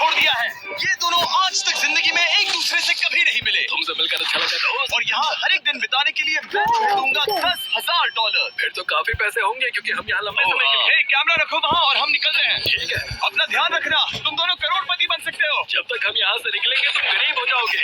छोड़ दिया है। ये दोनों आज तक जिंदगी में एक दूसरे से कभी नहीं मिले। तुमसे मिलकर अच्छा लगा दोस्त। और यहाँ हर एक दिन बिताने के लिए मैं तुम्हें दूंगा $10,000। फिर तो काफी पैसे होंगे क्योंकि हम यहाँ लंबे समय के लिए। कैमरा रखो वहाँ और हम निकल रहे हैं। ठीक है, अपना ध्यान रखना, तुम दोनों करोड़पति बन सकते हो। जब तक हम यहाँ से निकलेंगे तुम गरीब हो जाओगे।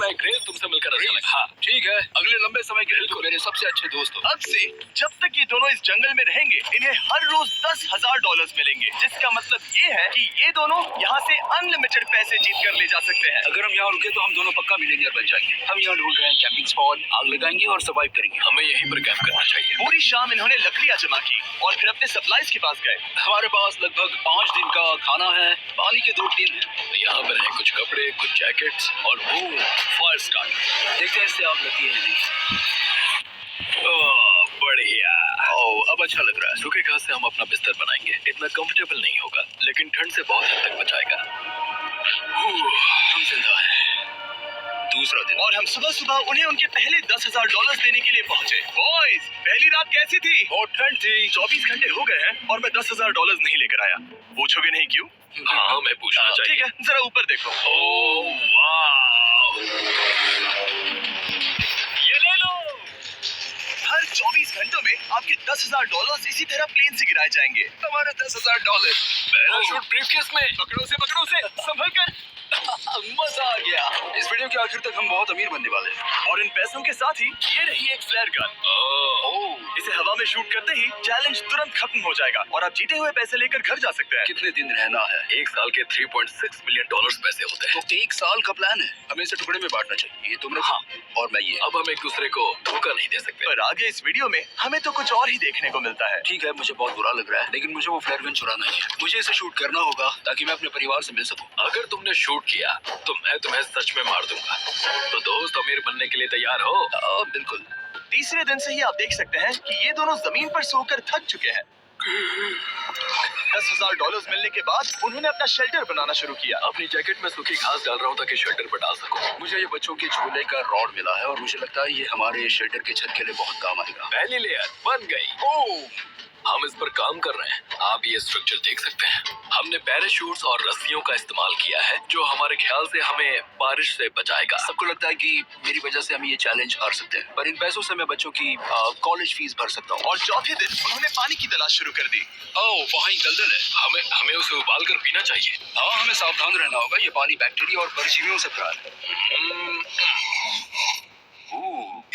मैं ग्रेस तुमसे मिलकर अच्छा लगा। हाँ ठीक है, अगले लंबे समय के लिए तुम मेरे सबसे अच्छे दोस्त हो। अब से जब तक ये दोनों इस जंगल में रहेंगे इन्हें हर रोज $10,000 मिलेंगे, जिसका मतलब ये है कि ये दोनों यहाँ से अनलिमिटेड पैसे जीत कर ले जा सकते हैं। अगर हम यहाँ रुके तो हम दोनों पक्का मिलियनियर बन जाएंगे। हम यहाँ ढूंढ रहे हैं कैंपिंग स्पॉट, आग लगाएंगे और सर्वाइव करेंगे। हमें यहीं पर कैंप करना चाहिए। पूरी शाम इन्होंने लकड़ियाँ जमा की और फिर अपने सप्लाईज के पास गए। हमारे पास लगभग 5 दिन का खाना है, पानी के 2 टिन है। यहाँ पर है कुछ कपड़े, कुछ जैकेट्स और वो फायर स्टार्ट। देखते हैं इससे आग लगती है या नहीं। ओह बढ़िया। ओह अब अच्छा लग रहा है। सूखे घास से हम अपना बिस्तर बनाएंगे। इतना कंफर्टेबल नहीं होगा लेकिन ठंड से बहुत हद तक बचाएगा। हम जिंदा हैं। दूसरा दिन और हम सुबह सुबह उन्हें उनके पहले $10,000 देने के लिए पहुंचे। बॉयज, पहली रात कैसी थी? बहुत ठंड थी। 24 घंटे हो गए हैं और मैं $10,000 नहीं लेकर आया। पूछोगे नहीं क्यों? हाँ मैं पूछना चाहिए। ठीक है, जरा ऊपर देखो। ओह वाह, ये ले लो। हर 24 घंटों में आपके $10,000 इसी तरह प्लेन से गिराए जाएंगे। हमारे $10,000 पैराशूट ब्रीफकेस में। पकड़ो से संभल कर। मजा आ गया। इस वीडियो के आखिर तक हम बहुत अमीर बनने वाले हैं। और इन पैसों के साथ ही ये रही एक फ्लेयर गन। इसे हवा में शूट करते ही चैलेंज तुरंत खत्म हो जाएगा और आप जीते हुए पैसे लेकर घर जा सकते हैं। कितने दिन रहना है? 1 साल के $3.6 मिलियन पैसे होते हैं। तो 1 साल का प्लान है। हमें इसे टुकड़े में बांटना चाहिए। ये तुम रखो और मैं ये। अब हम एक दूसरे को धोखा नहीं दे सकते। पर आगे इस वीडियो में हमें तो कुछ और ही देखने को मिलता है। ठीक है, मुझे बहुत बुरा लग रहा है लेकिन मुझे वो फ्लेयर गन चुराना है। मुझे इसे शूट करना होगा ताकि मैं अपने परिवार से मिल सकूं। अगर तुमने शूट किया तो मैं तुम्हें सच में मार दूंगा। तो दोस्त, अमीर बनने के लिए तैयार हो? बिल्कुल। तीसरे दिन से ही आप देख सकते हैं कि ये दोनों जमीन पर सोकर थक चुके हैं। $10,000 मिलने के बाद उन्होंने अपना शेल्टर बनाना शुरू किया। अपनी जैकेट में सूखी घास डाल रहा हूँ ताकि शेल्टर पर डाल सकूं। मुझे ये बच्चों के झूले का रॉड मिला है और मुझे लगता है ये हमारे शेल्टर के छत के लिए बहुत काम आएगा। पहली लेयर बन गई। हम इस पर काम कर रहे हैं। आप ये स्ट्रक्चर देख सकते हैं। हमने पैराशूट्स और रस्सियों का इस्तेमाल किया है जो हमारे ख्याल से हमें बारिश से बचाएगा। सबको लगता है कि मेरी वजह से हम ये चैलेंज हार सकते हैं, पर इन पैसों से मैं बच्चों की कॉलेज फीस भर सकता हूँ। और चौथे दिन उन्होंने पानी की तलाश शुरू कर दी। वहाँ एक दलदल है। हमें उसे उबाल कर पीना चाहिए। हाँ, हमें सावधान रहना होगा। ये पानी बैक्टीरिया और परजीवियों से भरा है।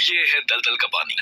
ये है दलदल का पानी।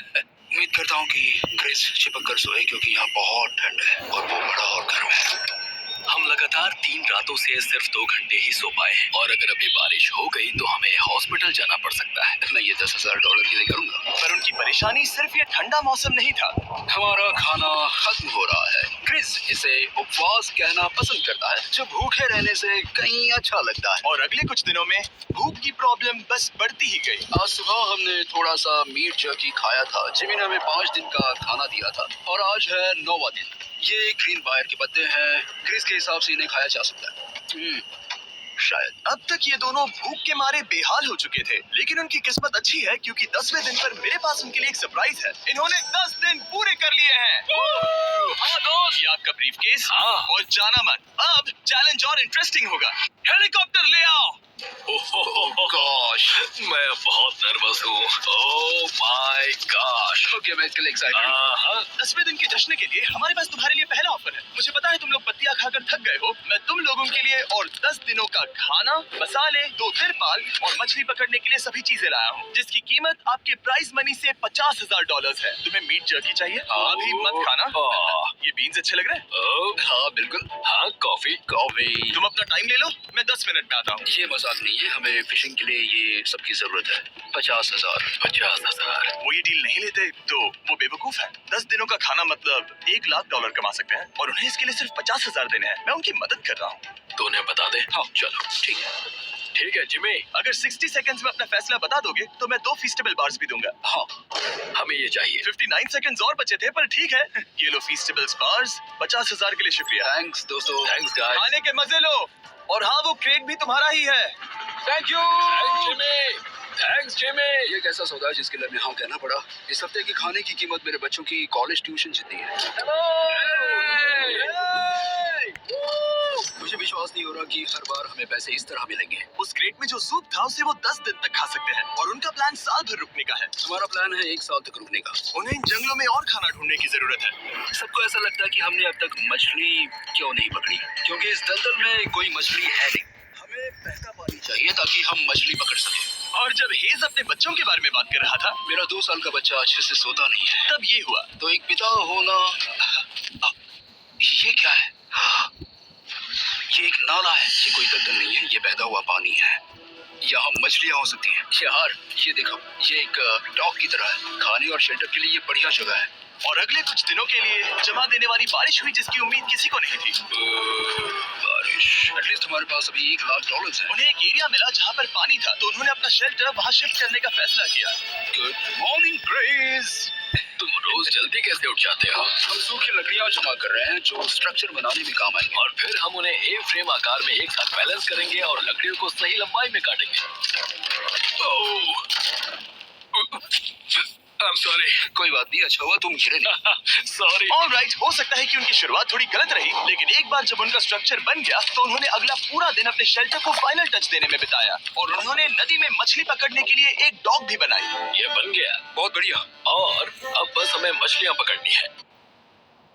उम्मीद करता हूँ कि ग्रेस चिपक कर सोए क्योंकि यहाँ बहुत ठंड है और वो बड़ा और गर्म है। हम लगातार 3 रातों से सिर्फ 2 घंटे ही सो पाए हैं और अगर अभी बारिश हो गई तो हमें हॉस्पिटल जाना पड़ सकता है। मैं ये $10,000 के लिए करूँगा। पर उनकी परेशानी सिर्फ ये ठंडा मौसम नहीं था। हमारा खाना खत्म हो रहा है। क्रिस इसे उपवास कहना पसंद करता है, जो भूखे रहने से कहीं अच्छा लगता है। और अगले कुछ दिनों में भूख की प्रॉब्लम बस बढ़ती ही गई। आज सुबह हमने थोड़ा सा मीट जर्की खाया था। जिमी ने हमें 5 दिन का खाना दिया था और आज है 9वां दिन। ये ग्रीन बायर के पत्ते हैं। क्रिस के हिसाब से इन्हें खाया जा सकता है। शायद। अब तक ये दोनों भूख के मारे बेहाल हो चुके थे, लेकिन उनकी किस्मत अच्छी है क्योंकि 10वें दिन पर मेरे पास उनके लिए एक सरप्राइज है। इन्होंने 10 दिन पूरे कर लिए हैं। हाँ दोस्त, ये आपका ब्रीफकेस। और जाना मत, अब चैलेंज और इंटरेस्टिंग होगा। हेलीकॉप्टर ले आओ। गॉश, मैं बहुत नर्वस हूँ। Oh my gosh. ओके, मैं इसके लिए एक्साइटेड हूँ। 10वें दिन के जश्न के लिए हमारे पास तुम्हारे लिए पहला ऑफर है। मुझे पता है तुम लोग पत्तियां खाकर थक गए हो। मैं तुम लोगों के लिए और 10 दिनों का खाना, मसाले, 2 तिरपाल और मछली पकड़ने के लिए सभी चीजें लाया हूँ, जिसकी कीमत आपके प्राइज मनी से $50,000 है। तुम्हें मीट जर्की चाहिए? अभी मत खाना। ये बीन्स अच्छे लग रहे हैं? हाँ बिल्कुल। हाँ, कॉफी। तुम अपना टाइम ले लो, मैं 10 मिनट में आता हूँ। ये मजाक नहीं है, हमें फिशिंग के लिए ये सबकी जरूरत है। 50,000। वो ये डील नहीं लेते तो वो बेवकूफ है। 10 दिनों का खाना मतलब $1,00,000 कमा सकते हैं और उन्हें इसके लिए सिर्फ 50,000 देने हैं। मैं उनकी मदद कर रहा हूँ। तो उन्हें बता दे। हाँ चलो, ठीक है जिमी। अगर 60 सेकंड्स में अपना फैसला बता दोगे तो मैं 2 फीस्टेबल बार्स भी दूंगा। हाँ, हमें ये चाहिए। 59 सेकंड्स और बचे थे, पर ठीक है। ये लो फीस्टेबल बार्स। 50,000 के लिए शुक्रिया। थैंक्स दोस्तों। Thanks guys. खाने के मजे लो। और हाँ, वो क्रेट भी तुम्हारा ही है। Thank you thanks Jimmy. ये कैसा सौदा है जिसके लिए हमें हाँ कहना पड़ा। इस हफ्ते की खाने की कीमत मेरे बच्चों की कॉलेज ट्यूशन जितनी है। कि हर बार हमें पैसे इस तरह मिलेंगे। उस क्रेट में जो सूप था उसे वो 10 दिन तक खा सकते हैं और उनका प्लान साल भर रुकने का है। हमारा प्लान है 1 साल तक रुकने का। उन्हें इन जंगलों में और खाना ढूंढने की जरूरत है। सबको ऐसा लगता है कि हमने अब तक मछली क्यों नहीं पकड़ी, क्योंकि इस दलदल में कोई मछली है नहीं। हमें बहता पानी चाहिए ताकि हम मछली पकड़ सकें। और जब हेज अपने बच्चों के बारे में बात कर रहा था, मेरा 2 साल का बच्चा अच्छे से सोता नहीं है। तब ये हुआ। तो एक पिता होना, ये क्या है? ये एक नाला है। ये कोई दलदल नहीं है, ये बहता हुआ पानी है। यहाँ मछलियाँ हो सकती हैं। यार ये देखो, ये एक डॉक की तरह है। खाने और शेल्टर के लिए ये बढ़िया जगह है। और अगले कुछ दिनों के लिए जमा देने वाली बारिश हुई जिसकी उम्मीद किसी को नहीं थी। बारिश। एटलीस्ट हमारे पास अभी $1,00,000 है। उन्हें एक एरिया मिला जहाँ पर पानी था, तो उन्होंने अपना शेल्टर वहाँ शिफ्ट करने का फैसला किया। Good morning craze. तुम रोज जल्दी कैसे उठ जाते हो? हम सूखी लकड़ियाँ जमा कर रहे हैं जो स्ट्रक्चर बनाने में काम आएंगे। और फिर हम उन्हें ए फ्रेम आकार में एक साथ बैलेंस करेंगे और लकड़ियों को सही लंबाई में काटेंगे। I'm sorry. कोई बात नहीं, अच्छा हुआ तुम गिरे नहीं। Sorry. ऑलराइट, हो सकता है कि उनकी शुरुआत थोड़ी गलत रही, लेकिन एक बार जब उनका स्ट्रक्चर बन गया तो उन्होंने अगला पूरा दिन अपने शेल्टर को फाइनल टच देने में बिताया और उन्होंने नदी में मछली पकड़ने के लिए एक डॉग भी बनाई। ये बन गया। बहुत बढ़िया। और अब बस हमें मछलियाँ पकड़नी है।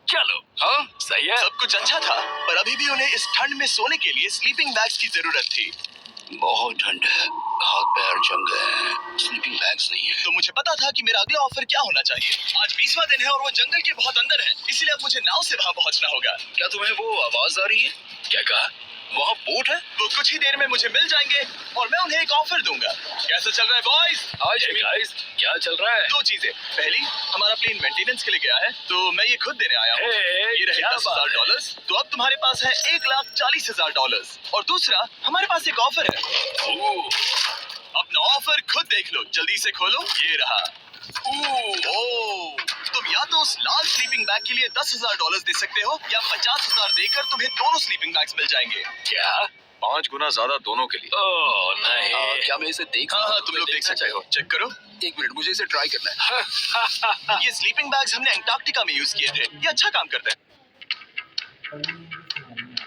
चलो। हाँ सही है। सब कुछ अच्छा था, पर अभी भी उन्हें इस ठंड में सोने के लिए स्लीपिंग बैग्स की जरूरत थी। बहुत ठंड है, हाथ पैर जम गए हैं, स्लीपिंग बैग्स नहीं है। तो मुझे पता था कि मेरा अगला ऑफर क्या होना चाहिए। आज 20वां दिन है और वो जंगल के बहुत अंदर है, इसलिए अब मुझे नाव से वहाँ पहुँचना होगा। क्या तुम्हें वो आवाज आ रही है? क्या कहा? वहाँ बोट है? वो कुछ ही देर में मुझे मिल जाएंगे और मैं उन्हें एक ऑफर दूंगा। कैसा चल रहा है बॉयज? गाइस, क्या चल रहा है? 2 चीजें। पहली, हमारा प्लेन मेंटेनेंस के लिए गया है, तो मैं ये खुद देने आया हूँ। ये रहे $10,000, तो अब तुम्हारे पास है $1,40,000। और दूसरा, हमारे पास एक ऑफर है। अपना ऑफर खुद देख लो, जल्दी से खोलो। ये रहा। तुम या तो उस लाल स्लीपिंग बैग के लिए $10,000 दे सकते हो या 50,000 देकर तुम्हें दोनों स्लीपिंग बैग्स मिल जाएंगे। क्या? 5 गुना ज्यादा दोनों के लिए। ओह नहीं। क्या मैं इसे देख? हाँ, तुम लोग देख सकते हो। चेक करो। 1 मिनट, मुझे इसे ट्राई करना है। ये स्लीपिंग बैग्स हमने अंटार्कटिका में यूज किए थे। ये अच्छा काम करते हैं।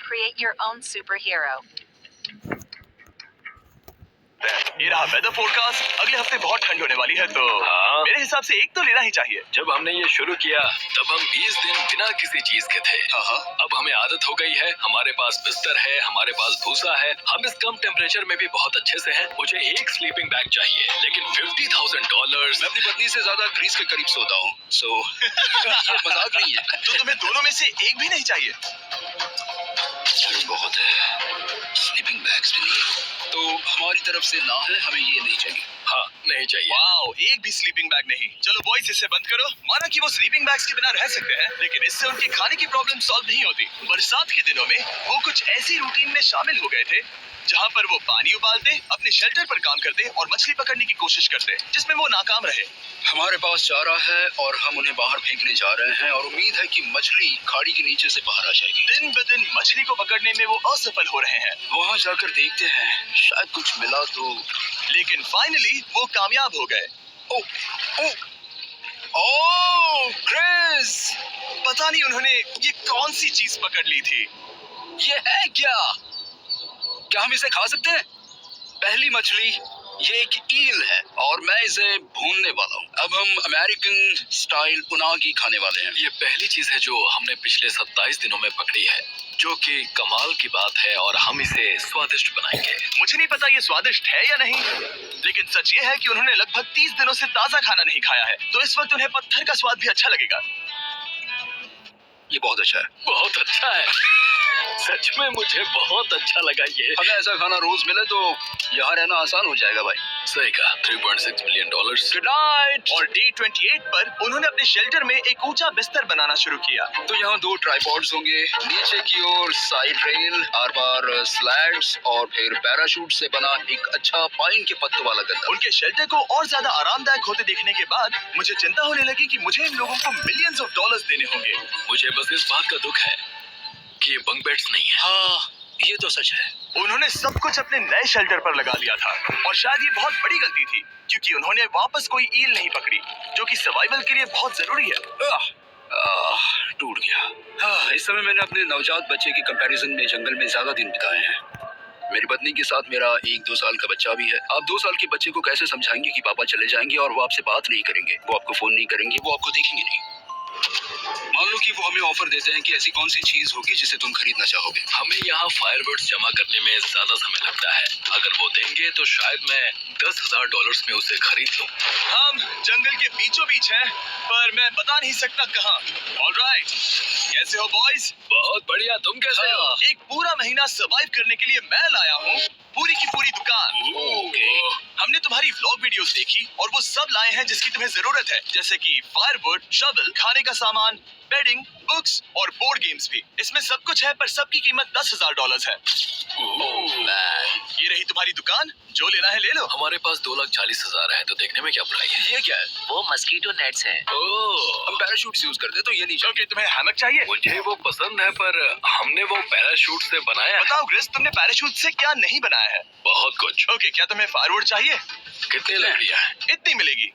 Create your own superhero. ये रहा वेदर फोरकास्ट। अगले हफ्ते बहुत ठंड होने वाली है, तो हाँ। मेरे हिसाब से एक तो लेना ही चाहिए। जब हमने ये शुरू किया तब हम 20 दिन बिना किसी चीज के थे। अब हमें आदत हो गई है। हमारे पास बिस्तर है, हमारे पास भूसा है। हम इस कम टेम्परेचर में भी बहुत अच्छे से हैं। मुझे एक स्लीपिंग बैग चाहिए, लेकिन $50,000। मैं अपनी पत्नी से ज्यादा ग्रीस के करीब सोता हूँ, सो ये मजाक नहीं है। तो तुम्हें दोनों में से एक भी नहीं चाहिए? बहुत है, स्लीपिंग बैग्स भी नहीं। तो हमारी तरफ से ना है, हमें ये नहीं चाहिए। हाँ, नहीं चाहिए। वाओ, एक भी स्लीपिंग बैग नहीं। चलो बॉयज, इसे बंद करो। माना कि वो स्लीपिंग बैग्स के बिना रह सकते हैं, लेकिन इससे उनकी खाने की प्रॉब्लम सॉल्व नहीं होती। बरसात के दिनों में वो कुछ ऐसी रूटीन में शामिल हो गए थे जहाँ पर वो पानी उबालते, अपने शेल्टर पर काम करते और मछली पकड़ने की कोशिश करते, जिसमें वो नाकाम रहे। हमारे पास चारा है और हम उन्हें बाहर फेंकने जा रहे हैं और उम्मीद है कि मछली खाड़ी के नीचे से बाहर आ जाएगी। दिन ब दिन मछली को पकड़ने में वो असफल हो रहे हैं। वहाँ जाकर देखते हैं, शायद कुछ मिला तो। लेकिन फाइनली वो कामयाब हो गए। ओह क्रिस, पता नहीं उन्होंने ये कौन सी चीज पकड़ ली थी। ये है क्या? क्या हम इसे खा सकते हैं? पहली मछली, ये एक ईल है और मैं इसे भूनने वाला हूँ। अब हम अमेरिकन स्टाइल उनागी खाने वाले हैं। ये पहली चीज है जो हमने पिछले 27 दिनों में पकड़ी है, जो कि कमाल की बात है और हम इसे स्वादिष्ट बनाएंगे। मुझे नहीं पता ये स्वादिष्ट है या नहीं, लेकिन सच ये है कि उन्होंने लगभग 30 दिनों से ताजा खाना नहीं खाया है, तो इस वक्त उन्हें पत्थर का स्वाद भी अच्छा लगेगा। ये बहुत अच्छा है। बहुत अच्छा है। सच में मुझे बहुत अच्छा लगा ये। हमें ऐसा खाना रोज मिले तो यहाँ रहना आसान हो जाएगा भाई। सही कहा। $3.6 मिलियन। Good night. और डे 28 पर उन्होंने अपने शेल्टर में एक ऊंचा बिस्तर बनाना शुरू किया। तो यहाँ 2 ट्राइपॉड्स होंगे, नीचे की ओर side rail, are par slides और फिर पैराशूट से बना एक अच्छा पाइन के पत्तों वाला गद्दा। उनके शेल्टर को और ज्यादा आरामदायक होते देखने के बाद मुझे चिंता होने लगी कि मुझे इन लोगों को मिलियंस ऑफ डॉलर्स देने होंगे। मुझे बस इस बात का दुख है कि ये बंक बेड्स नहीं है। हाँ, ये तो सच है। उन्होंने सब कुछ अपने नए शेल्टर पर लगा लिया था और शायद ये बहुत बड़ी गलती थी, क्योंकि उन्होंने वापस कोई ईल नहीं पकड़ी, जो कि सर्वाइवल के लिए बहुत जरूरी है। टूट गया। हाँ, इस समय मैंने अपने नवजात बच्चे के कंपैरिजन में जंगल में ज्यादा दिन बिताए हैं। मेरी पत्नी के साथ मेरा 1-2 साल का बच्चा भी है। आप 2 साल के बच्चे को कैसे समझाएंगे कि पापा चले जाएंगे और वो आपसे बात नहीं करेंगे, वो आपको फोन नहीं करेंगे, वो आपको देखेंगे नहीं। मान लो कि वो हमें ऑफर देते हैं कि ऐसी कौन सी चीज होगी जिसे तुम खरीदना चाहोगे। हमें यहाँ फायरवर्ड्स जमा करने में ज्यादा समय लगता है। अगर वो देंगे तो शायद मैं $10,000 में उसे खरीद लूं। हम जंगल के बीचों बीच हैं, पर मैं बता नहीं सकता कहाँ। ऑलराइट, कैसे हो बॉयज? बहुत बढ़िया, तुम कैसे हो? एक पूरा महीना सरवाइव करने के लिए मैं लाया हूँ पूरी की पूरी दुकान। ओके। हमने तुम्हारी व्लॉग वीडियोस देखी और वो सब लाए हैं जिसकी तुम्हें जरूरत है, जैसे कि फायरवुड, शवल, खाने का सामान, बेडिंग, बुक्स और बोर्ड गेम्स भी। इसमें सब कुछ है, पर सबकी कीमत $10,000 है। ये रही तुम्हारी दुकान, जो लेना है ले लो। हमारे पास 2,40,000 है, तो देखने में क्या बुराई है? ये क्या है? वो मस्कीटो नेट्स हैं। ओह, हम पैराशूट यूज करते तो ये नहीं चाहिए। ओके, तुम्हें हैमक चाहिए? मुझे वो पसंद है, पर हमने वो पैराशूट से बनाया है। बताओ ग्रिस, तुमने पैराशूट से क्या नहीं बनाया है? बहुत कुछ। ओके, क्या तुम्हें फायरवुड चाहिए? कितने लग लिया है? इतनी मिलेगी।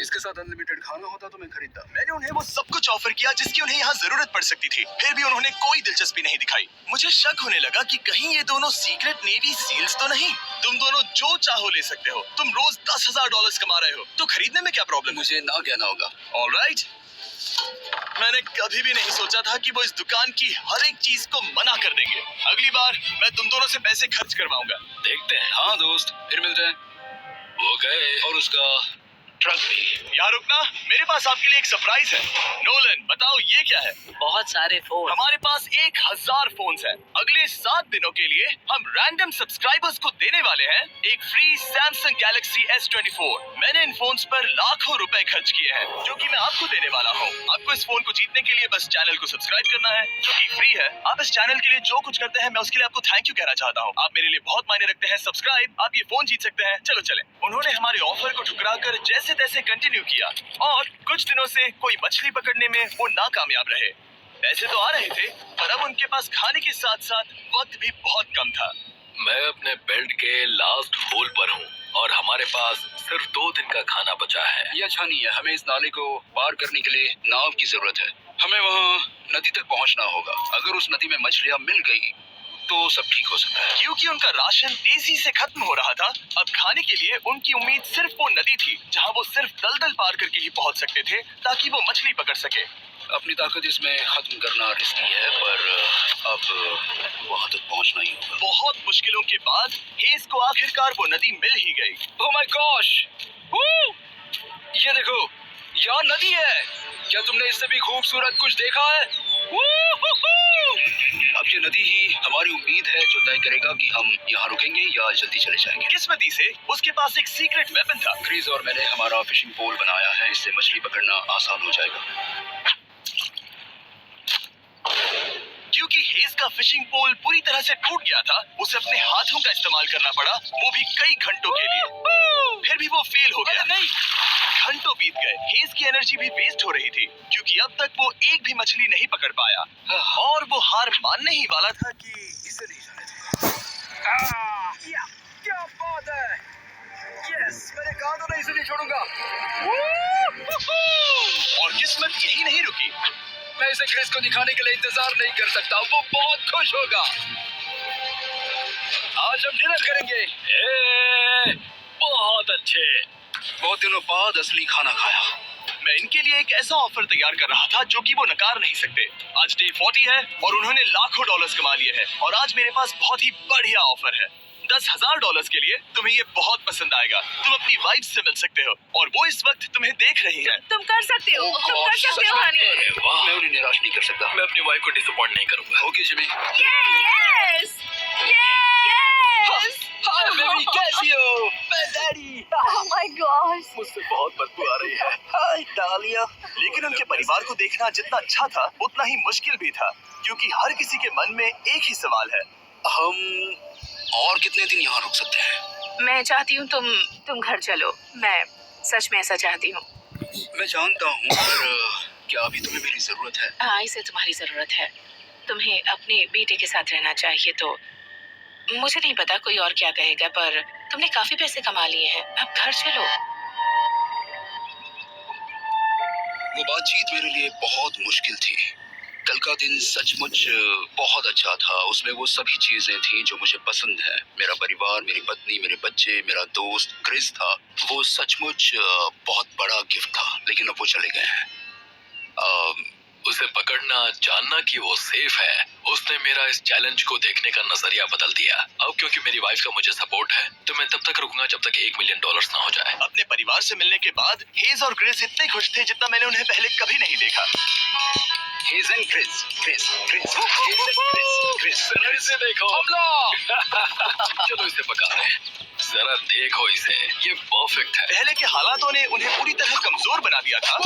इसके साथ अनलिमिटेड खाना होता तो मैं खरीदता। मैंने उन्हें वो सब कुछ ऑफर किया जिसकी उन्हें यहाँ जरूरत पड़ सकती थी, फिर भी उन्होंने कोई दिलचस्पी नहीं दिखाई। मुझे शक होने लगा कि कहीं ये दोनों सीक्रेट नेवी सील्स तो नहीं। तुम दोनों जो चाहो ले सकते हो, तुम रोज $10,000 कमा रहे हो, तो खरीदने में क्या प्रॉब्लम है? मुझे ना कहना होगा। ऑलराइट, मैंने कभी भी नहीं सोचा था कि वो इस दुकान की हर एक चीज को मना कर देंगे। अगली बार मैं तुम दोनों से पैसे खर्च करवाऊंगा। देखते हैं। हाँ दोस्त, फिर मिलते हैं। वो गए। और उसका ट्रक भी। यार रुकना, मेरे पास आपके लिए एक सरप्राइज है। नोलन, बताओ ये क्या है? बहुत सारे फोन। हमारे पास 1,000 फोन्स हैं। अगले 7 दिनों के लिए हम रैंडम सब्सक्राइबर्स को देने वाले हैं एक फ्री सैमसंग गैलेक्सी S24। मैंने इन फोन्स पर लाखों रुपए खर्च किए हैं, जो कि मैं आपको देने वाला हूँ। आपको इस फोन को जीतने के लिए बस चैनल को सब्सक्राइब करना है, जो कि फ्री है। आप इस चैनल के लिए जो कुछ करते हैं, मैं उसके लिए आपको थैंक यू कहना चाहता हूँ। आप मेरे लिए बहुत मायने रखते हैं। सब्सक्राइब, आप ये फोन जीत सकते हैं। चलो चले। उन्होंने हमारे ऑफर को ठुकरा कर जैसे तैसे कंटिन्यू किया, और कुछ दिनों से कोई मछली पकड़ने में वो नाकामयाब रहे। पैसे तो आ रहे थे, पर अब उनके पास खाने के साथ साथ वक्त भी बहुत कम था। मैं अपने बेल्ट के लास्ट होल पर हूँ और हमारे पास सिर्फ 2 दिन का खाना बचा है। ये अच्छा नहीं है। हमें इस नाले को पार करने के लिए नाव की जरूरत है। हमें वहाँ नदी तक पहुँचना होगा। अगर उस नदी में मछलियाँ मिल गई तो सब ठीक हो सकता है। क्योंकि उनका राशन तेजी से खत्म हो रहा था, अब खाने के लिए उनकी उम्मीद सिर्फ वो नदी थी, जहाँ वो सिर्फ दलदल पार करके ही पहुँच सकते थे, ताकि वो मछली पकड़ सके। अपनी ताकत इसमें खत्म करना रिस्की है, पर अब वहाँ तक पहुँचना ही होगा। बहुत मुश्किलों के बाद हेज को आखिरकार वो नदी मिल ही गई। Oh my gosh! ये देखो, यहाँ नदी है। क्या तुमने इससे भी खूबसूरत कुछ देखा है? अब ये नदी ही हमारी उम्मीद है जो तय करेगा कि हम यहाँ रुकेंगे या जल्दी चले जाएंगे। किस्मती से उसके पास एक सीक्रेट वेपन था। क्रिस और मैंने हमारा फिशिंग पोल बनाया है, इससे मछली पकड़ना आसान हो जाएगा। क्योंकि हेज का फिशिंग पोल पूरी तरह से टूट गया था, उसे अपने हाथों का इस्तेमाल करना पड़ा, वो भी कई घंटों के लिए। फिर भी वो फेल हो गया। नहीं, घंटों बीत गए, हेज की एनर्जी भी वेस्ट हो रही थी, क्योंकि अब तक वो एक भी मछली नहीं पकड़ पाया, और वो हार मानने ही वाला था कि इसे नहीं जाने थे। क्या बात है! यस, मैंने कहा तो नहीं, इसे नहीं छोड़ूंगा। और किस्मत यही नहीं रुकी। मैं इसे क्रिस को दिखाने के लिए इंतजार नहीं कर सकता। वो बहुत खुश होगा। आज हम डिनर करेंगे। बहुत अच्छे। बहुत दिनों बाद असली खाना खाया। मैं इनके लिए एक ऐसा ऑफर तैयार कर रहा था जो कि वो नकार नहीं सकते। आज डे 40 है और उन्होंने लाखों डॉलर्स कमा लिए हैं, और आज मेरे पास बहुत ही बढ़िया ऑफर है। $10,000 के लिए तुम्हें ये बहुत पसंद आएगा। तुम अपनी वाइफ से मिल सकते हो, और वो इस वक्त तुम्हें देख रही हैं। तुम कर सकते हो, तुम कर सकते हो हनी। अरे वाह, मैं उन्हें निराश नहीं कर सकता। मैं अपनी वाइफ को डिसअपॉइंट नहीं करूंगा। Okay Jimmy. Yes yes. Hi baby, कैसी हो? मैं डैडी। Oh my God. मुझसे बहुत बदबू आ रही है। हाय डालिया। लेकिन उनके परिवार को देखना जितना अच्छा था, उतना ही मुश्किल भी था, क्योंकि हर किसी के मन में एक ही सवाल है। हम और कितने दिन यहाँ रुक सकते हैं? मैं चाहती हूँ तुम घर चलो। मैं सच में ऐसा चाहती हूँ। मैं जानता हूँ, पर क्या अभी तुम्हें मेरी जरूरत है? हाँ, इसे तुम्हारी जरूरत है। तुम्हें अपने बेटे के साथ रहना चाहिए। तो मुझे नहीं पता कोई और क्या कहेगा, पर तुमने काफी पैसे कमा लिए हैं, अब घर चलो। वो बातचीत मेरे लिए बहुत मुश्किल थी। कल का दिन सचमुच बहुत अच्छा था। उसमें वो सभी चीजें थीं जो मुझे पसंद है। मेरा परिवार, मेरी पत्नी, मेरे बच्चे, मेरा दोस्त क्रिस था। वो सचमुच बहुत बड़ा गिफ्ट था, लेकिन अब वो चले गए हैं। उसे पकड़ना, जानना कि वो सेफ है, उसने मेरा इस चैलेंज को देखने का नजरिया बदल दिया। अब क्योंकि मेरी वाइफ का मुझे सपोर्ट है, तो मैं तब तक रुकूंगा जब तक $1 मिलियन ना हो जाए। अपने परिवार से मिलने के बाद हेज और ग्रेस इतने खुश थे जितना मैंने उन्हें पहले कभी नहीं देखा। Hayes and Chris, Chris, Chris, Hayes and Chris, Chris, जरा इसे देखो। चलो इसे पका रहे हैं। जरा देखो इसे, ये परफेक्ट है। पहले के हालातों ने उन्हें पूरी तरह कमजोर बना दिया था,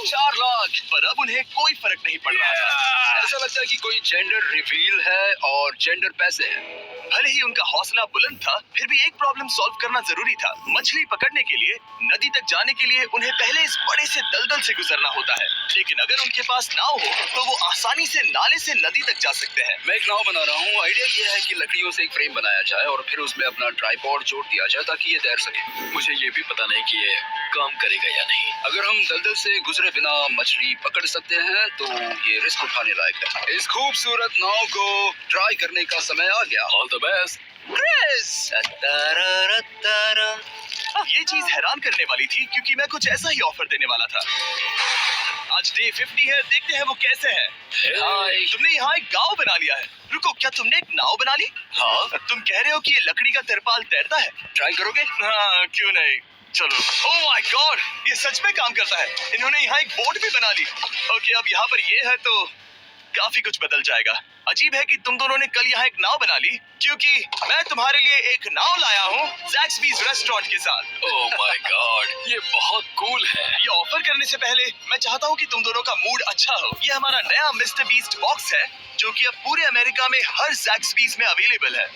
4 लाख। पर अब उन्हें कोई फर्क नहीं पड़ रहा था। ऐसा लगता है कि कोई जेंडर रिवील है और जेंडर पैसे हैं। भले ही उनका हौसला बुलंद था, फिर भी एक प्रॉब्लम सॉल्व करना जरूरी था। मछली पकड़ने के लिए नदी तक जाने के लिए उन्हें पहले इस बड़े से दलदल से गुजरना होता है, लेकिन अगर उनके पास नाव हो तो वो आसानी से नाले से नदी तक जा सकते हैं। मैं एक नाव बना रहा हूँ। आइडिया ये है कि लकड़ियों से एक फ्रेम बनाया जाए और फिर उसमें अपना ट्राइपॉड जोड़ दिया जाए ताकि ये तैर सके। मुझे ये भी पता नहीं कि ये काम करेगा या नहीं। अगर हम दलदल से गुजरे बिना मछली पकड़ सकते हैं तो ये रिस्क उठाने लायक है। इस खूबसूरत नाव को ट्राई करने का समय आ गया। All the best. क्रिस! ये चीज हैरान करने वाली थी क्योंकि मैं कुछ ऐसा ही ऑफर देने वाला था। आज डे 50 है, देखते हैं वो कैसे है। हाय। तुमने यहाँ एक गांव बना लिया है। रुको, क्या तुमने एक नाव बना ली? हाँ, तुम कह रहे हो कि ये लकड़ी का तिरपाल तैरता है? ट्राई करोगे? हाँ, क्यों नहीं। चलो। ओह माय गॉड, ये सच में काम करता है। इन्होंने यहाँ एक बोट भी बना ली। ओके, अब यहाँ पर ये है तो काफी कुछ बदल जाएगा। अजीब है कि तुम दोनों ने कल यहाँ एक नाव बना ली, क्योंकि मैं तुम्हारे लिए एक नाव लाया हूँ ज़ैक्सबीज़ रेस्टोरेंट के साथ। ओह माय गॉड, ये बहुत कूल है। ये ऑफर करने से पहले मैं चाहता हूँ कि तुम दोनों का मूड अच्छा हो। ये हमारा नया मिस्टर बीस्ट बॉक्स है, जो कि अब पूरे अमेरिका में हर ज़ैक्सबीज़ में अवेलेबल है।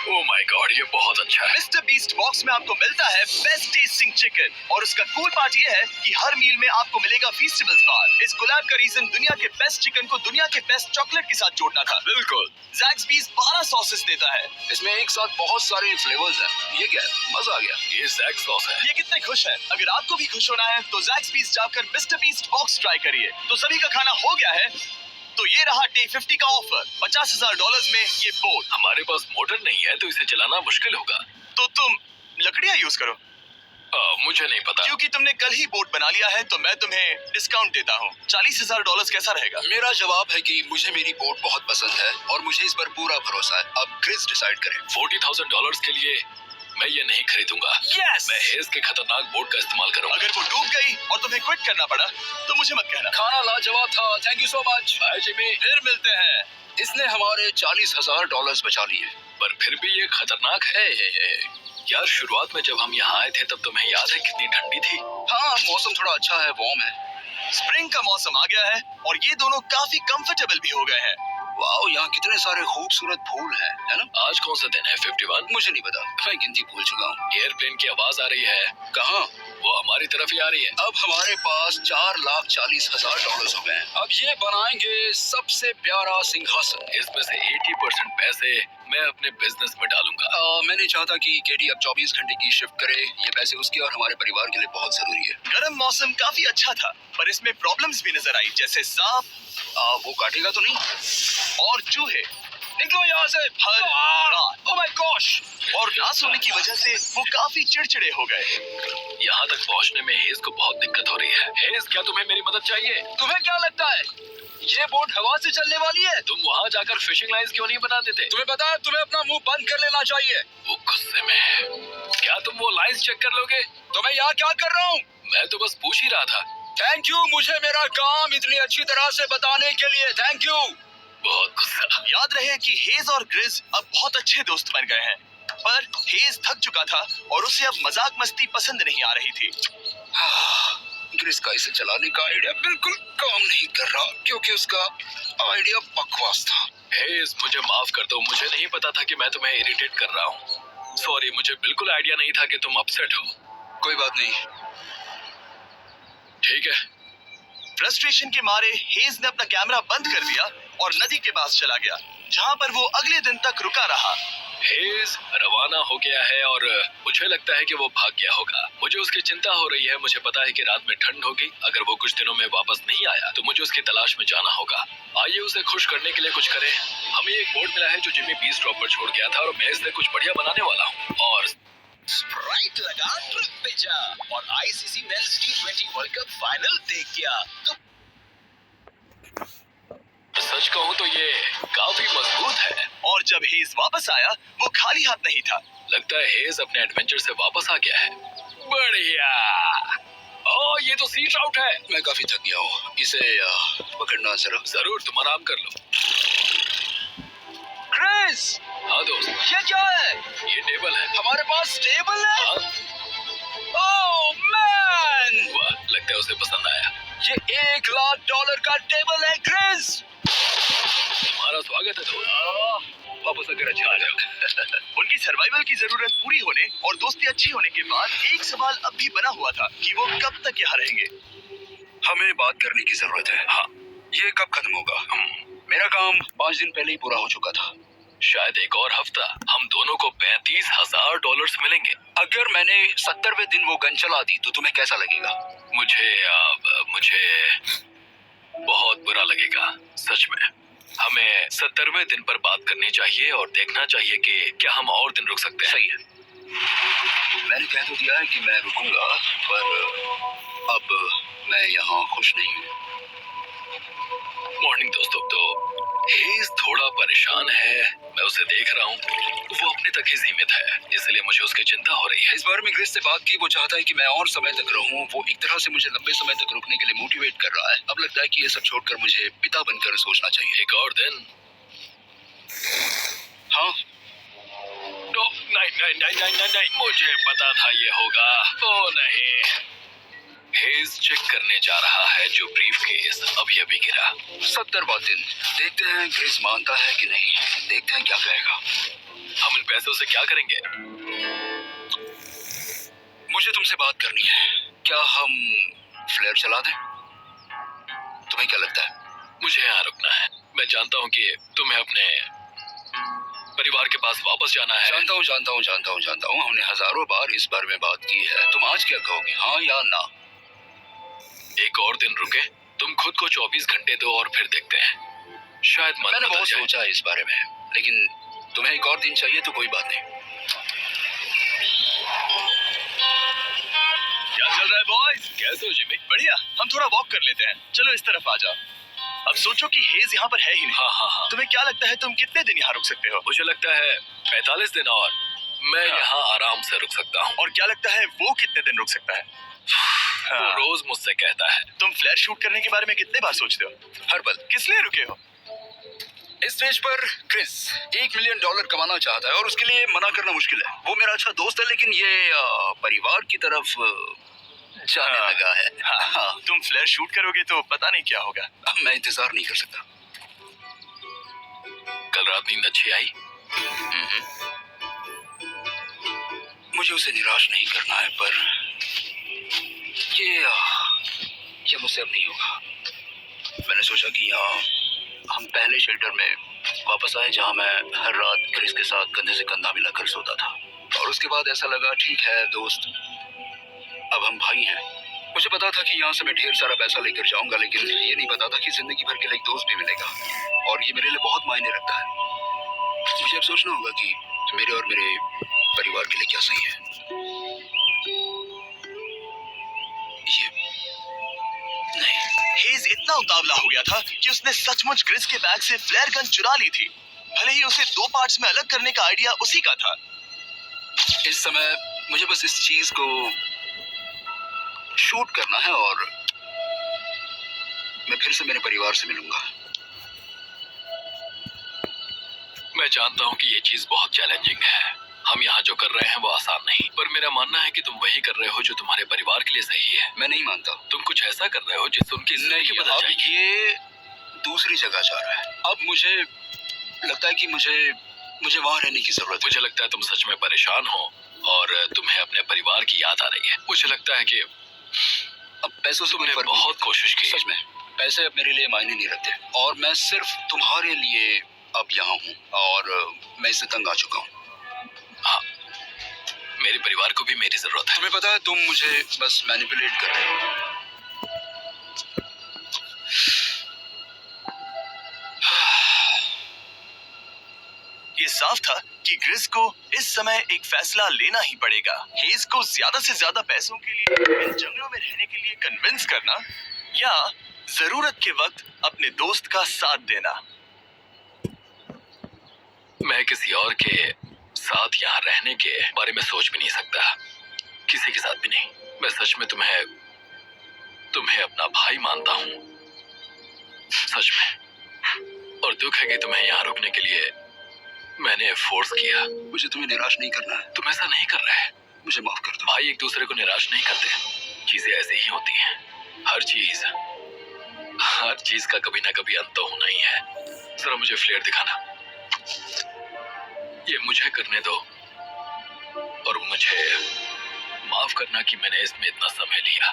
ओह माय गॉड, ये बहुत अच्छा है। मिस्टर बीस्ट बॉक्स में आपको मिलता है बेस्ट टेस्टिंग चिकन, और उसका कूल पार्ट ये है कि हर मील में आपको मिलेगा फीस्टेबल्स बार। इस कोलैब का रीजन दुनिया के बेस्ट चिकन को दुनिया के बेस्ट चॉकलेट के साथ जोड़ना था। बिल्कुल। ज़ैक्सबीज़ 12 सॉसेस देता है। इसमें एक साथ बहुत सारे फ्लेवर्स हैं। ये क्या है? मजा आ गया। ये जैक सॉस है। ये कितने खुश हैं। अगर आपको भी खुश होना है तो ज़ैक्सबीज़ जाकर मिस्टर बीस्ट बॉक्स ट्राई करिए। तो सभी का खाना हो गया है, तो ये रहा डे 50 का ऑफर। $50,000 में ये बोट। हमारे पास मोटर नहीं है तो इसे चलाना मुश्किल होगा। तो तुम लकड़ियाँ यूज करो। मुझे नहीं पता। क्योंकि तुमने कल ही बोट बना लिया है तो मैं तुम्हें डिस्काउंट देता हूँ। $40,000 कैसा रहेगा? मेरा जवाब है कि मुझे मेरी बोट बहुत पसंद है और मुझे इस पर पूरा भरोसा है। अब क्रिस डिसाइड करे। $40,000 के लिए मैं ये नहीं खरीदूंगा। Yes! मैं हेज के खतरनाक बोट का इस्तेमाल करूंगा। अगर वो डूब गई और तुम्हें क्विट करना पड़ा तो मुझे मत कहना। खाना लाजवाब था। Thank you so much. Bye Jimmy. फिर मिलते हैं। इसने हमारे $40,000 बचा लिए। पर फिर भी ये खतरनाक है। यार, शुरुआत में जब हम यहाँ आए थे तब तुम्हें याद है कितनी ठंडी थी? हाँ, मौसम थोड़ा अच्छा है, वार्म है। स्प्रिंग का मौसम आ गया है और ये दोनों काफी कंफर्टेबल भी हो गए हैं। वाओ, यहाँ कितने सारे खूबसूरत फूल हैं, है ना? आज कौन सा दिन है? 51? मुझे नहीं पता, मैं गिनती भूल चुका हूँ। एयरप्लेन की आवाज आ रही है। कहाँ? वो हमारी तरफ ही आ रही है। अब हमारे पास $4,40,000 हो गए हैं। अब ये बनाएंगे सबसे प्यारा सिंहासन। इसमें से 80% पैसे मैं अपने बिजनेस में डालूंगा। मैं नहीं चाहता कि केटी अब 24 घंटे की शिफ्ट करे। ये पैसे उसके और हमारे परिवार के लिए बहुत जरूरी है। गर्म मौसम काफी अच्छा था, पर इसमें प्रॉब्लम्स भी नजर आई, जैसे सांप वो काटेगा तो नहीं? और चूहे। निकलो यहाँ से। हर रात। Oh my gosh. और ना सोने की वजह से वो काफी चिड़चिड़े हो गए। यहाँ तक पहुँचने में हेज को बहुत दिक्कत हो रही है। हेज, क्या तुम्हें मेरी मदद चाहिए? तुम्हें क्या लगता है ये बोट हवा से चलने वाली है? तुम वहाँ जाकर फिशिंग लाइंस क्यों नहीं बना देते? तुम्हें पता है तुम्हें अपना मुंह बंद कर लेना चाहिए। वो गुस्से में है। क्या तुम वो लाइंस चेक कर लोगे? तो मैं यहाँ क्या कर रहा हूँ? मैं तो बस पूछ ही रहा था। थैंक यू मुझे मेरा काम इतनी अच्छी तरह से बताने के लिए। Thank you. बहुत गुस्सा। याद रहे कि हेज और ग्रिज अब बहुत अच्छे दोस्त बन गए हैं, पर हेज थक चुका था और उसे अब मजाक मस्ती पसंद नहीं आ रही थी। ग्रिस का इसे चलाने का आइडिया बिल्कुल काम नहीं कर रहा क्योंकि उसका आइडिया बकवास था। हेज, मुझे माफ कर दो। मुझे नहीं पता था कि मैं तुम्हें इरिटेट कर रहा हूँ। सॉरी, मुझे बिल्कुल आइडिया नहीं था कि तुम अपसेट हो। कोई बात नहीं। ठीक है। फ्रस्ट्रेशन के मारे हेज ने अपना कैमरा बंद कर दिया और नदी के पास चला गया, जहां पर वो अगले दिन तक रुका रहा। हेज रवाना हो गया है और मुझे लगता है कि वो भाग गया होगा। मुझे उसकी चिंता हो रही है। मुझे पता है कि रात में ठंड होगी। अगर वो कुछ दिनों में वापस नहीं आया तो मुझे उसकी तलाश में जाना होगा। आइए उसे खुश करने के लिए कुछ करें। हमें एक बोर्ड मिला है जो जिमी बीस ड्रॉप पर छोड़ गया था और मैं इससे कुछ बढ़िया बनाने वाला हूँ। और स्प्राइट लगा ट्रिप पे जा और ICC men's T20 world cup final देख क्या। तो सच कहूँ तो ये काफी मजबूत है। और जब हेज वापस आया वो खाली हाथ नहीं था। लगता है हेज अपने एडवेंचर से वापस आ गया है। बढ़िया। ओह ये तो सी ट्राउट है। मैं काफी थक गया हूँ, इसे पकड़ना जरा। जरूर, तुम आराम कर लो। क्रिस, हाँ दोस्त, ये क्या है? ये टेबल है। हमारे पास टेबल है। हाँ, ओह मैन, वाह, लगता है उसे पसंद आया। ये $1,00,000 का टेबल है क्रिस। तुम्हारा स्वागत है दोस्त। वापस आकर अच्छा आ जाओ। उनकी सर्वाइवल की जरूरत पूरी होने और दोस्ती अच्छी होने के बाद एक सवाल अब भी बना हुआ था कि वो कब तक यहाँ रहेंगे। हमें बात करने की जरूरत है। हाँ, ये कब खत्म होगा? मेरा काम 5 दिन पहले ही पूरा हो चुका था। शायद एक और हफ्ता। हम दोनों को $35,000 मिलेंगे। अगर मैंने 70वें दिन वो गन चला दी तो तुम्हें कैसा लगेगा? मुझे बहुत बुरा लगेगा, सच में। हमें 70वें दिन पर बात करनी चाहिए और देखना चाहिए कि क्या हम और दिन रुक सकते हैं। सही है। मैंने कह तो दिया है कि मैं रुकूंगा, पर अब मैं यहाँ खुश नहीं हूँ। मॉर्निंग दोस्तों। तो हेज थोड़ा परेशान है, मैं उसे देख रहा हूँ। वो अपने तक ही सीमित है, इसलिए मुझे उसकी चिंता हो रही है। इस बार में ग्रिस से बात की, वो चाहता है कि मैं और समय तक रहूं। वो एक तरह से मुझे लंबे समय तक रुकने के लिए मोटिवेट कर रहा है। अब लगता है कि ये सब छोड़कर मुझे पिता बनकर सोचना चाहिए। एक और दिन। हाँ, नहीं, मुझे पता था ये होगा। ओ नहीं। हेज चेक करने जा रहा है जो ब्रीफकेस अभी गिरा। 70वां दिन। देखते हैं ग्रिस मानता है कि नहीं। देखते हैं क्या कहेगा। हम इन पैसों से क्या करेंगे? मुझे तुमसे बात करनी है। क्या हम फ्लेयर चला दें? तुम्हें क्या लगता है? मुझे यहाँ रुकना है। मैं जानता हूँ कि तुम्हें अपने परिवार के पास वापस जाना है। जानता हूँ। हमने हजारों बार इस बारे में बात की है। तुम आज क्या कहोगे, हाँ या ना? एक और दिन रुके। तुम खुद को 24 घंटे दो और फिर देखते हैं। शायद मन मैंने बदल बहुत जाए। सोचा है इस बारे में, लेकिन तुम्हें एक और दिन चाहिए तो कोई बात नहीं। क्या चल रहा है बॉयज? कैसे हो जिमी? बढ़िया। हम थोड़ा वॉक कर लेते हैं। चलो इस तरफ आ जाओ। अब सोचो कि हेज यहाँ पर है ही नहीं। हाँ। तुम्हें क्या लगता है तुम कितने दिन यहाँ रुक सकते हो? मुझे लगता है 45 दिन और मैं हाँ। यहाँ आराम से रुक सकता हूँ। और क्या लगता है वो कितने दिन रुक सकता है? वो रोज मुझसे कहता है। तुम फ्लैश शूट करने के बारे में कितने बार सोचते हो? हर पल। किस लिए रुके हो? इस स्टेज पर क्रिस $1 मिलियन कमाना चाहता है और उसके लिए मना करना मुश्किल है। वो मेरा अच्छा दोस्त है, लेकिन ये परिवार की तरफ जाने हाँ। लगा है। हाँ। तुम फ्लैश शूट करोगे तो पता नहीं क्या होगा। मैं इंतजार नहीं कर सकता। कल रात नींद अच्छी आई? मुझे उसे निराश नहीं करना है, पर ये मुझसे अब नहीं होगा। मैंने सोचा कि यहाँ हम पहले शेल्टर में वापस आए, जहाँ मैं हर रात क्रिस के साथ कंधे से कंधा मिलाकर सोता था। और उसके बाद ऐसा लगा, ठीक है दोस्त, अब हम भाई हैं। मुझे पता था कि यहाँ से मैं ढेर सारा पैसा लेकर जाऊंगा, लेकिन ये नहीं पता था कि जिंदगी भर के लिए एक दोस्त भी मिलेगा, और ये मेरे लिए बहुत मायने रखता है। मुझे अब सोचना होगा कि मेरे और मेरे परिवार के लिए क्या सही है। ये नहीं। हेज इतना उतावला हो गया था कि उसने सचमुच क्रिस के बैग से फ्लेयर गन चुरा ली थी। भले ही उसे 2 पार्ट्स में अलग करने का आइडिया उसी का था। इस समय मुझे बस इस चीज को शूट करना है और मैं फिर से मेरे परिवार से मिलूंगा। मैं जानता हूँ कि ये चीज बहुत चैलेंजिंग है। हम यहाँ जो कर रहे हैं वो आसान नहीं, पर मेरा मानना है कि तुम वही कर रहे हो जो तुम्हारे परिवार के लिए सही है। मैं नहीं मानता। तुम कुछ ऐसा कर रहे हो जिससे उनकी जिंदगी बदल अब जाएगी। ये दूसरी जगह जा रहा है। अब मुझे लगता है कि मुझे वहाँ रहने की जरूरत है। मुझे लगता है तुम सच में परेशान हो और तुम्हें अपने परिवार की याद आ रही है। मुझे लगता है कि अब पैसों से तुमने कोई फर्क बहुत कोशिश की। सच में पैसे अब मेरे लिए मायने नहीं रखते, और मैं सिर्फ तुम्हारे लिए अब यहाँ हूँ, और मैं इससे तंग आ चुका हूँ। मेरे परिवार को भी मेरी जरूरत है। तुम्हें पता है तुम मुझे बस मैनिपुलेट कर रहे हो। ये साफ था कि ग्रिस को इस समय एक फैसला लेना ही पड़ेगा। हेज को ज्यादा से ज्यादा पैसों के लिए इन जंगलों में रहने के लिए कन्विंस करना या जरूरत के वक्त अपने दोस्त का साथ देना। मैं किसी और के साथ यहाँ रहने के बारे में सोच भी नहीं सकता, किसी के साथ भी नहीं। मैं सच में तुम्हें अपना भाई मानता हूँ, सच में। और दुख है कि तुम्हें यहाँ रुकने के लिए मैंने फोर्स किया। मुझे तुम्हें निराश नहीं करना है। तुम ऐसा नहीं कर रहे हैं। मुझे माफ कर दो। भाई एक दूसरे को निराश नहीं करते, चीजें ऐसे ही होती हैं। हर चीज का कभी ना कभी अंत तो होना ही है। जरा मुझे फ्लेयर दिखाना। ये मुझे करने दो और मुझे माफ करना कि मैंने इसमें इतना समय लिया।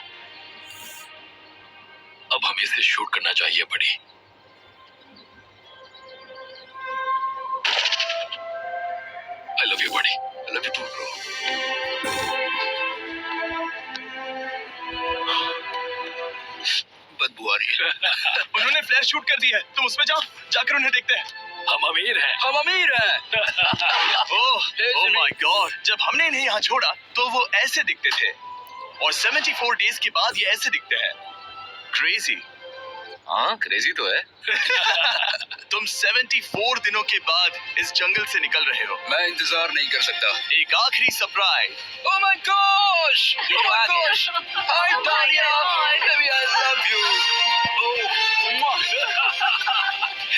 अब हमें इसे शूट करना चाहिए बड़ी। I love you, buddy. I love you too, bro. बदबू आ रही है। उन्होंने फ्लैश शूट कर दी है, तुम उसमें जाओ, जाकर उन्हें देखते हैं। हम अमीर हैं। हम अमीर हैं। ओह माय गॉड, जब हमने इन्हें यहाँ छोड़ा तो वो ऐसे दिखते थे और 74 डेज के बाद ये ऐसे दिखते हैं। क्रेजी। हाँ क्रेजी तो है। तुम 74 दिनों के बाद इस जंगल से निकल रहे हो। मैं इंतजार नहीं कर सकता। एक आखिरी surprise. Oh my gosh! Oh my gosh! Hi, Tanya. Baby, I love you. Oh,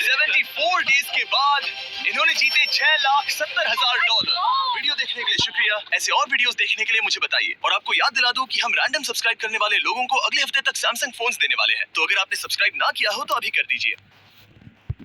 74 days के बाद इन्होंने जीते $6,70,000। वीडियो देखने के लिए शुक्रिया। ऐसे और वीडियोस देखने के लिए मुझे बताइए। और आपको याद दिला दूं कि हम रैंडम सब्सक्राइब करने वाले लोगों को अगले हफ्ते तक सैमसंग फोन्स देने वाले हैं। तो अगर आपने सब्सक्राइब ना किया हो तो अभी कर दीजिए।